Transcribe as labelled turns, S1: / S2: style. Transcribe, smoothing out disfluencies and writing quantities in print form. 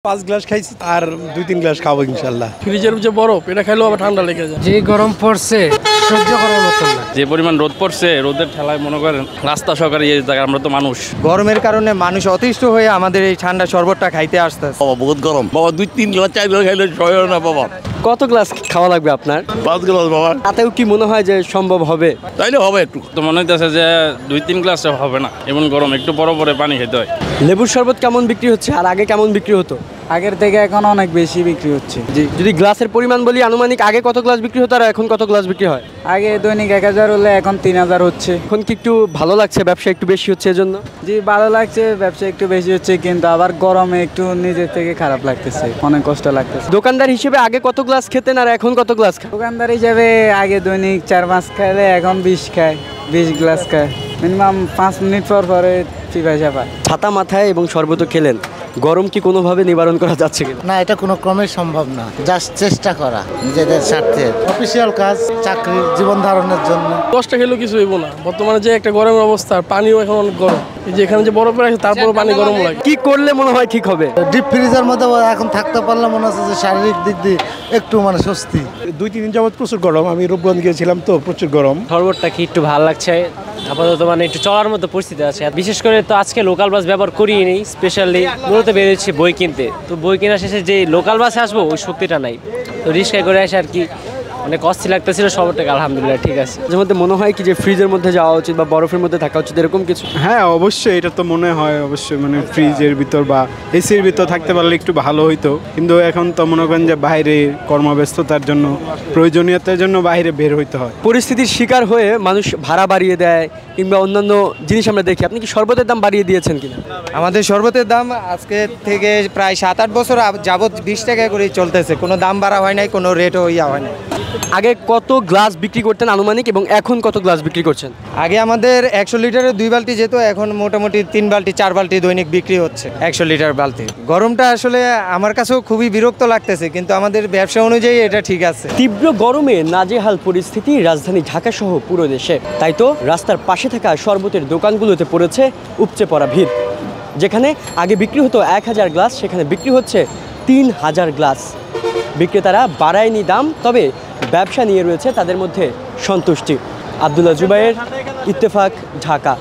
S1: 5 glass খাইছি আর 2-3 glass খাবো ইনশাআল্লাহ।
S2: ফ্রিজের যে বরফ এটা খাইলেও আবার ঠান্ডা লেগে যায়।
S3: যে গরম পড়ছে সহ্য করার মতো না।
S4: যে পরিমাণ রোদ পড়ছে, রোদের ঠেলায় মনে করেন রাস্তা সহকারে এই জায়গায় আমরা তো মানুষ।
S5: গরমের কারণে মানুষ অতিষ্ঠ হয়ে আমাদের এই ঠান্ডা শরবতটা খাইতে আসতেছে।
S6: বাবা বহুত গরম, বাবা 2-3 গ্লাস 4 গ্লাস খাইলে সয় না বাবা।
S3: কত গ্লাস খাওয়া লাগবে আপনার?
S6: 5 গ্লাস বাবা।
S3: তাতেও কি মনে হয় যে সম্ভব হবে?
S6: তাইলে হবে একটু।
S4: তো মনে হইতেছে যে 2-3 গ্লাস হবে না, এমন গরম, একটু পরে পানি খেতে হয়।
S3: লেবুর শরবত কেমন বিক্রি হচ্ছে আর আগে কেমন বিক্রি হতো?
S7: আগের থেকে এখন অনেক বেশি বিক্রি হচ্ছে।
S3: জি, যদি গ্লাসের পরিমাণ বলি, আনুমানিক আগে কত গ্লাস বিক্রি হতো আর এখন কত গ্লাস বিক্রি হয়?
S7: আগে দৈনিক 1000 হলে এখন 3000 হচ্ছে।
S3: এখন কি একটু ভালো লাগছে, ব্যবসা একটু বেশি হচ্ছে এজন্য?
S7: জি ভালো লাগছে, ব্যবসা একটু বেশি হচ্ছে, কিন্তু আবার গরমে একটু নিজের থেকে খারাপ লাগতেছে, অনেক কষ্ট লাগতেছে।
S3: দোকানদার হিসেবে আগে কত গ্লাস খেতেন আর এখন কত গ্লাস খান?
S7: দোকানদার হিসাবে আগে দৈনিক 4-5 খাইলে এখন 20 খায়, 20 গ্লাস খায়। মিনিমাম 5 মিনিট পর পরে পিপাসা পায়।
S3: ছাতা মাথায় এবং শরবত খেলেন, গরম কি কোনোভাবে নিবারণ করা যাচ্ছে কিনা?
S8: না, এটা কোনো ক্রমে সম্ভব না। জাস্ট চেষ্টা করা নিজেদের স্বার্থে, অফিসিয়াল কাজ, চাকরি, জীবন ধারণের জন্য।
S2: 10টা খেলেও কিছু হইব না। বর্তমানে যে একটা গরমের অবস্থা, পানিও এখন অনেক গরম। এই যে এখানে যে বরফ রাখছে তারপরে পানি গরম লাগে।
S3: কি করলে মনে হয় ঠিক হবে?
S8: ডিপ ফ্রিজের মধ্যে এখন থাকতে পারলে মনে হচ্ছে যে শারীরিক দিক দিয়ে একটু স্বস্তি।
S1: 2-3 দিন যাবত প্রচুর গরম, আমি রূপগঞ্জ গিয়েছিলাম তো প্রচুর গরম।
S9: শরবতটা কি একটু ভালো লাগছে আপাতত, একটু চলার মতো পরিস্থিতি আছে। বিশেষ করে তো আজকে লোকাল বাস ব্যবহার করিয়ে নেই, স্পেশালি মূলত বেরিয়েছি বই কিনতে। তো বই কেনা শেষে যে লোকাল বাসে আসবো ওই শক্তিটা নাই, তো রিস্কায় করে আসে আর কি। অনেক অস্থি লাগতেছিল, শরবতটাকে আলহামদুলিল্লাহ ঠিক আছে।
S3: মাঝে মধ্যে মনে হয় কি যে ফ্রিজের মধ্যে যাওয়া উচিত বা বরফের মধ্যে থাকা উচিত, এরকম কিছু?
S1: হ্যাঁ অবশ্যই, এটা তো মনে হয় অবশ্যই, ফ্রিজের ভিতর বা এসির ভিতর থাকতে পারলে একটু ভালো হইতো। কিন্তু এখন তো মনে করেন যে বাইরে কর্মব্যস্ততার জন্য, প্রয়োজনীয়তার জন্য বাইরে বের হইতে হয়।
S3: পরিস্থিতির শিকার হয়ে মানুষ ভাড়া বাড়িয়ে দেয় কিংবা অন্যান্য জিনিস আমরা দেখি। আপনি কি শরবতের দাম বাড়িয়ে দিয়েছেন কিনা?
S5: আমাদের শরবতের দাম আজকে থেকে প্রায় 7-8 বছর যাবত 20 টাকা করেই চলতেছে, কোনো দাম বাড়া হয় নাই, কোনো রেটও হয় নাই।
S3: আগে কত গ্লাস বিক্রি করতেন আনুমানিক এবং এখন কত গ্লাস বিক্রি করছেন?
S5: আগে আমাদের 100 লিটারের 2 বালতি যেত, এখন মোটামুটি 3 বালতি 4 বালতি দৈনিক বিক্রি হচ্ছে 100 লিটার বালতি। গরমটা আসলে আমার কাছেও খুবই বিরক্ত লাগতেছে, কিন্তু আমাদের ব্যবসা অনুযায়ী এটা ঠিক আছে।
S3: তীব্র গরমে নাজেহাল পরিস্থিতি রাজধানী ঢাকা সহ পুরো দেশে। তাই তো রাস্তার পাশে থাকা শরবতের দোকানগুলোতে পড়েছে উপচে পড়া ভিড়। যেখানে আগে বিক্রি হতো 1000 গ্লাস, সেখানে বিক্রি হচ্ছে 3000 গ্লাস। বিক্রেতারা বাড়ায়নি দাম, তবে ব্যবসা নিয়ে রয়েছে তাদের মধ্যে সন্তুষ্টি। আব্দুল্লাহ জুবায়ের, ইত্তেফাক, ঢাকা।